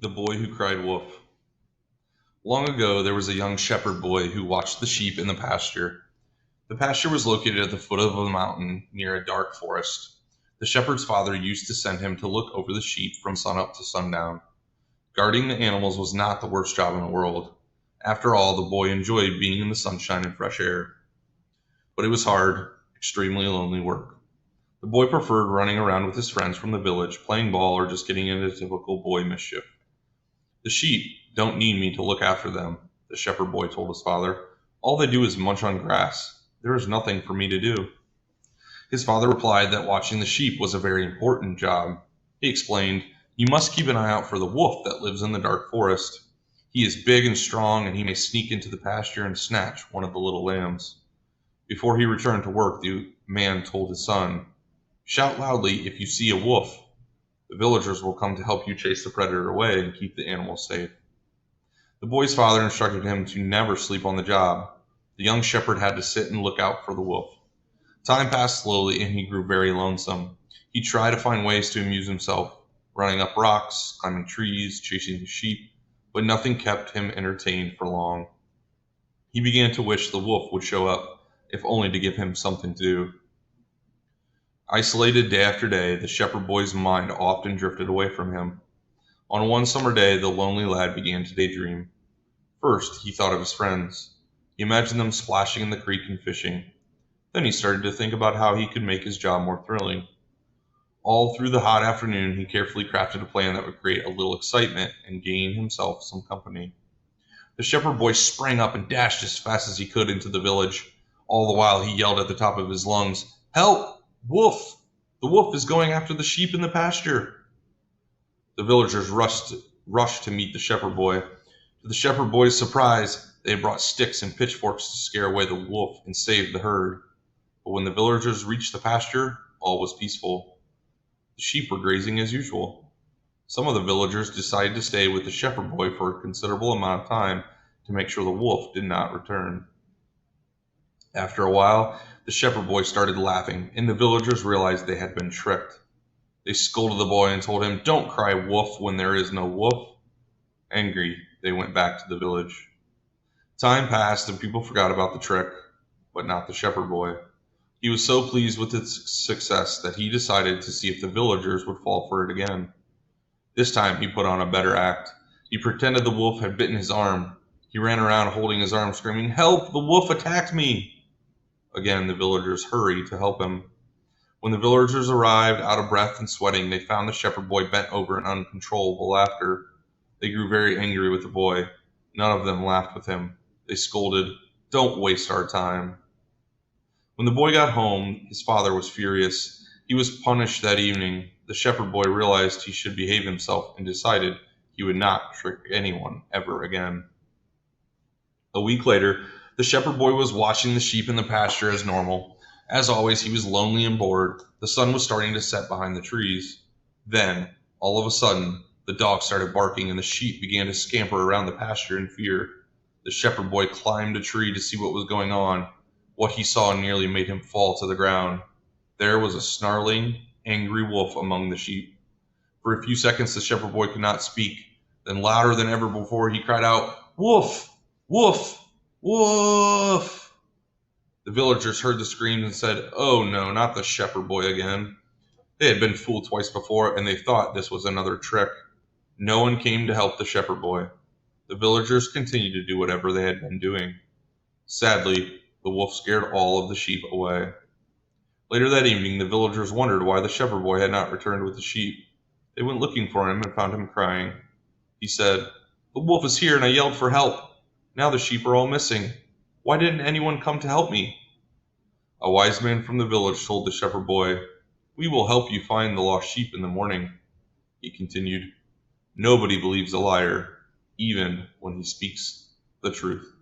The boy who cried wolf. Long ago, there was a young shepherd boy who watched the sheep in the pasture. The pasture was located at the foot of a mountain near a dark forest. The shepherd's father used to send him to look over the sheep from sunup to sundown. Guarding the animals was not the worst job in the world. After all, the boy enjoyed being in the sunshine and fresh air. But it was hard, extremely lonely work. The boy preferred running around with his friends from the village, playing ball, or just getting into typical boy mischief. The sheep don't need me to look after them, the shepherd boy told his father. All they do is munch on grass. There is nothing for me to do. His father replied that watching the sheep was a very important job. He explained, "You must keep an eye out for the wolf that lives in the dark forest. He is big and strong, and he may sneak into the pasture and snatch one of the little lambs." Before he returned to work, the man told his son, "Shout loudly if you see a wolf. The villagers will come to help you chase the predator away and keep the animals safe." The boy's father instructed him to never sleep on the job. The young shepherd had to sit and look out for the wolf. Time passed slowly, and he grew very lonesome. He tried to find ways to amuse himself, running up rocks, climbing trees, chasing the sheep, but nothing kept him entertained for long. He began to wish the wolf would show up, if only to give him something to do. Isolated day after day, the shepherd boy's mind often drifted away from him. On one summer day, the lonely lad began to daydream. First, he thought of his friends. He imagined them splashing in the creek and fishing. Then he started to think about how he could make his job more thrilling. All through the hot afternoon, he carefully crafted a plan that would create a little excitement and gain himself some company. The shepherd boy sprang up and dashed as fast as he could into the village. All the while, he yelled at the top of his lungs, "Help! Wolf! The wolf is going after the sheep in the pasture!" The villagers rushed to meet the shepherd boy. To the shepherd boy's surprise, they had brought sticks and pitchforks to scare away the wolf and save the herd. But when the villagers reached the pasture, all was peaceful. The sheep were grazing as usual. Some of the villagers decided to stay with the shepherd boy for a considerable amount of time to make sure the wolf did not return. After a while, the shepherd boy started laughing, and the villagers realized they had been tricked. They scolded the boy and told him, "Don't cry wolf when there is no wolf." Angry, they went back to the village. Time passed and people forgot about the trick, but not the shepherd boy. He was so pleased with its success that he decided to see if the villagers would fall for it again. This time he put on a better act. He pretended the wolf had bitten his arm. He ran around holding his arm, screaming, "Help! The wolf attacked me!" Again, the villagers hurried to help him. When the villagers arrived, out of breath and sweating, they found the shepherd boy bent over in uncontrollable laughter. They grew very angry with the boy. None of them laughed with him. They scolded, "Don't waste our time." When the boy got home, his father was furious. He was punished that evening. The shepherd boy realized he should behave himself and decided he would not trick anyone ever again. A week later, the shepherd boy was watching the sheep in the pasture as normal. As always, he was lonely and bored. The sun was starting to set behind the trees. Then, all of a sudden, the dog started barking and the sheep began to scamper around the pasture in fear. The shepherd boy climbed a tree to see what was going on. What he saw nearly made him fall to the ground. There was a snarling, angry wolf among the sheep. For a few seconds, the shepherd boy could not speak. Then, louder than ever before, he cried out, "Wolf! Wolf! Wolf!" The villagers heard the screams and said, "Oh no, not the shepherd boy again." They had been fooled twice before, and they thought this was another trick. No one came to help the shepherd boy. The villagers continued to do whatever they had been doing. Sadly, the wolf scared all of the sheep away. Later that evening, the villagers wondered why the shepherd boy had not returned with the sheep. They went looking for him and found him crying. He said, "The wolf is here and I yelled for help. Now the sheep are all missing. Why didn't anyone come to help me?" A wise man from the village told the shepherd boy, "We will help you find the lost sheep in the morning." He continued, "Nobody believes a liar, even when he speaks the truth."